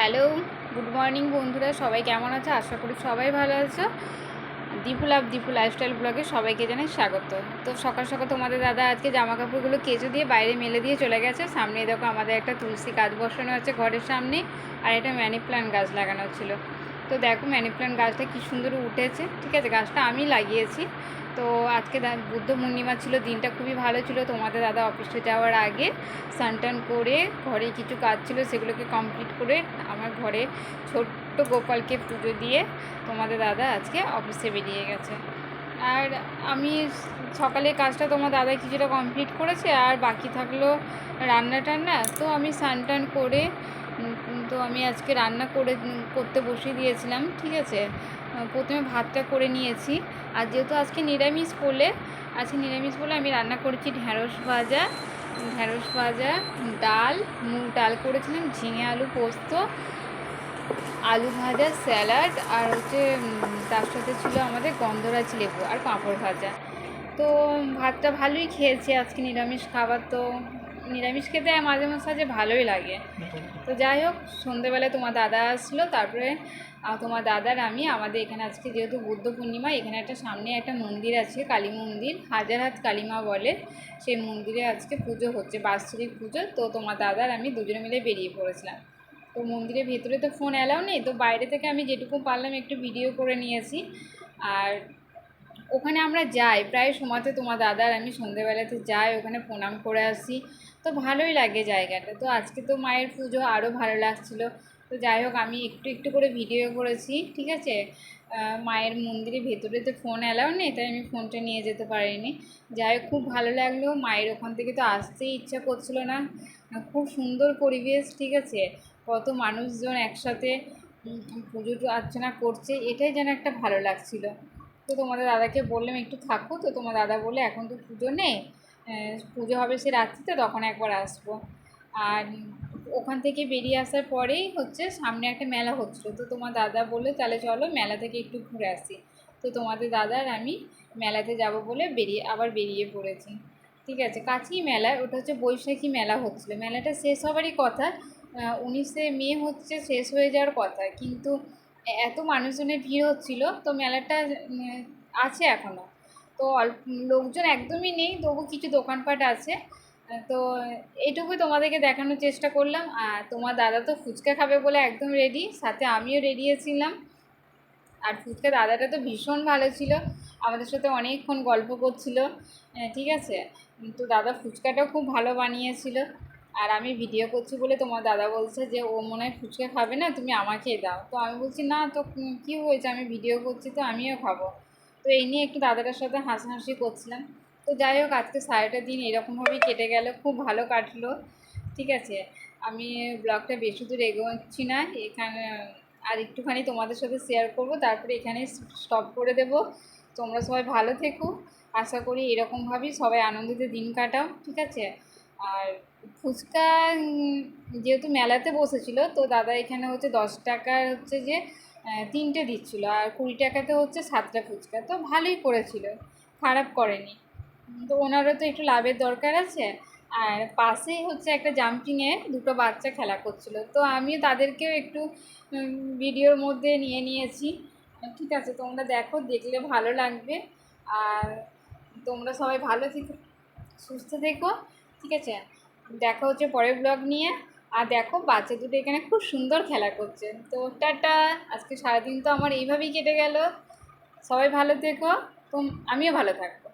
Hello, good morning বন্ধুরা, সবাই কেমন আছো? আশা করি সবাই ভালো আছো। দীপু লাইফস্টাইল ব্লগে সবাইকে জানাই স্বাগত। তো সকাল সকাল তোমাদের দাদা আজকে জামা কাপড়গুলো কেচে দিয়ে বাইরে মেলে দিয়ে চলে গেছে। সামনে দেখো আমাদের একটা তুলসী গাছ বসানো আছে ঘরের সামনে, আর একটা মানি প্ল্যান্ট গাছ লাগানো ছিল। তো দেখো মানি প্ল্যান্ট গাছটা কী সুন্দর উঠেছে। ঠিক আছে, গাছটা আমি লাগিয়েছি। তো আজকে বুদ্ধ পূর্ণিমা ছিল, দিনটা খুবই ভালো ছিল। তোমাদের দাদা অফিসে যাওয়ার আগে স্নান করে ঘরে কিছু কাজ ছিল সেগুলোকে কমপ্লিট করে আমার ঘরে ছোট্ট গোপালকে পুজো দিয়ে তোমাদের দাদা আজকে অফিসে বেরিয়ে গেছে। আর আমি সকালে কাজটা তোমার দাদা কিছুটা কমপ্লিট করেছে, আর বাকি থাকলো রান্না টান্না। তো আমি স্নান করে তো আমি আজকে রান্না করতে বসিয়ে দিয়েছিলাম। ঠিক আছে, প্রথমে ভাতটা করে নিয়েছি। আর যেহেতু আজকে নিরামিষ বলে আমি রান্না করেছি ঢ্যাঁড়স ভাজা, ডাল, মুগ ডাল করেছিলাম, ঝিঙে আলু পোস্ত, আলু ভাজা, স্যালাড, আর তার সাথে ছিল আমাদের গন্ধরাজ লেবু আর পাঁপড় ভাজা। তো ভাতটা ভালোই খেয়েছি, আজকে নিরামিষ খাবার। তো নিরামিষ খেতে মাঝে মাঝে ভালোই লাগে। তো যাই হোক, সন্ধ্যেবেলায় তোমার দাদা আসলো, তারপরে তোমার দাদার আমাদের এখানে আজকে যেহেতু বুদ্ধ পূর্ণিমা, এখানে একটা সামনে একটা মন্দির আছে, কালী মন্দির, হাজার হাত কালীমা বলে। সেই মন্দিরে আজকে পুজো হচ্ছে, বাৎসরিক পুজো। তো তোমার দাদার আমি দুজনে মিলে বেরিয়ে পড়েছিলাম। তো মন্দিরের ভেতরে তো ফোন অ্যালাউ নেই, তো বাইরে থেকে আমি যেটুকু পারলাম একটু ভিডিও করে নিয়েছি। আর ওখানে আমরা যাই প্রায় সময়তে, তোমার দাদার আমি সন্ধ্যেবেলাতে যাই, ওখানে প্রণাম করে আসি। তো ভালোই লাগে জায়গাটা। তো আজকে তো মায়ের পুজো, আরও ভালো লাগছিলো। তো যাই হোক, আমি একটু করে ভিডিও করেছি। ঠিক আছে, মায়ের মন্দিরের ভেতরে তো ফোন অ্যালাউ নেই, তাই আমি ফোনটা নিয়ে যেতে পারিনি। যাই হোক, খুব ভালো লাগলো। মায়ের ওখান থেকে তো আসতেই ইচ্ছা করছিল না, খুব সুন্দর পরিবেশ। ঠিক আছে, কত মানুষজন একসাথে পুজো অর্চনা করছে, এটাই যেন একটা ভালো লাগছিলো। তো তোমাদের দাদাকে বললাম একটু থাকো, তো তোমার দাদা বলে এখন তো পুজো নেই, পুজো হবে সে রাত্রিতে, তখন একবার আসবো। আর ওখান থেকে বেরিয়ে আসার পরেই সামনে একটা মেলা হচ্ছিলো। তো তোমার দাদা বললো তাহলে চলো মেলা থেকে একটু ঘুরে আসি। তো তোমাদের দাদার আমি মেলাতে যাব বলে বেরিয়ে পড়েছি। ঠিক আছে, কাছেই মেলা, ওটা বৈশাখী মেলা হচ্ছিলো। মেলাটা শেষ হবারই কথা, 19শে মে শেষ হয়ে যাওয়ার কথা, কিন্তু এত মানুষজনের ভিড় হচ্ছিল। তো মেলাটা আছে এখনও, তো লোকজন একদমই নেই, তবু কিছু দোকানপাট আছে। তো এইটুকুই তোমাদেরকে দেখানোর চেষ্টা করলাম। আর তোমার দাদা তো ফুচকা খাবে বলে একদম রেডি, সাথে আমিও রেডি ছিলাম। আর ফুচকা দাদাটা তো ভীষণ ভালো ছিল, আমাদের সাথে অনেকক্ষণ গল্প করছিল। ঠিক আছে, তো দাদা ফুচকাটাও খুব ভালো বানিয়েছিল। আর আমি ভিডিও করছি বলে তোমার দাদা বলছে যে ও মনে হয় ফুচকা খাবে না, তুমি আমাকেই দাও। তো আমি বলছি না, তো কী হয়েছে, আমি ভিডিও করছি তো আমিও খাবো। তো এই নিয়ে একটু দাদাটার সাথে হাসাহাসি করছিলাম। তো যাই হোক, আজকে সারাটা দিন এরকমভাবেই কেটে গেল, খুব ভালো কাটলো। ঠিক আছে, আমি ব্লগটা বেশি দূর এগোচ্ছি না এখানে, আর একটুখানি তোমাদের সাথে শেয়ার করব, তারপরে এখানেই স্টপ করে দেব। তোমরা সবাই ভালো থেকো, আশা করি এরকমভাবেই সবাই আনন্দিত দিন কাটাও। ঠিক আছে, আর ফুচকা যেহেতু মেলাতে বসেছিল, তো দাদা এখানে 10 টাকার যে 3টে দিচ্ছিলো, আর 20 টাকাতে 7টা ফুচকা। তো ভালোই করেছিল, খারাপ করেনি। তো ওনারও তো একটু লাভের দরকার আছে। আর পাশেই একটা জাম্পিংয়ে দুটো বাচ্চা খেলা করছিল, তো আমিও তাদেরকেও একটু ভিডিওর মধ্যে নিয়ে নিয়েছি। ঠিক আছে, তোমরা দেখলে ভালো লাগবে। আর তোমরা সবাই ভালো থেকো, সুস্থ থেকো। ঠিক আছে, দেখা হচ্ছে পরের ব্লগ নিয়ে। আর দেখো, বাচ্চা দুটো এখানে খুব সুন্দর খেলা করছে। তো টাটা, আজকে সারাদিন তো আমার এইভাবেই কেটে গেল। সবাই ভালো থেকো, তো আমিও ভালো থাকবো।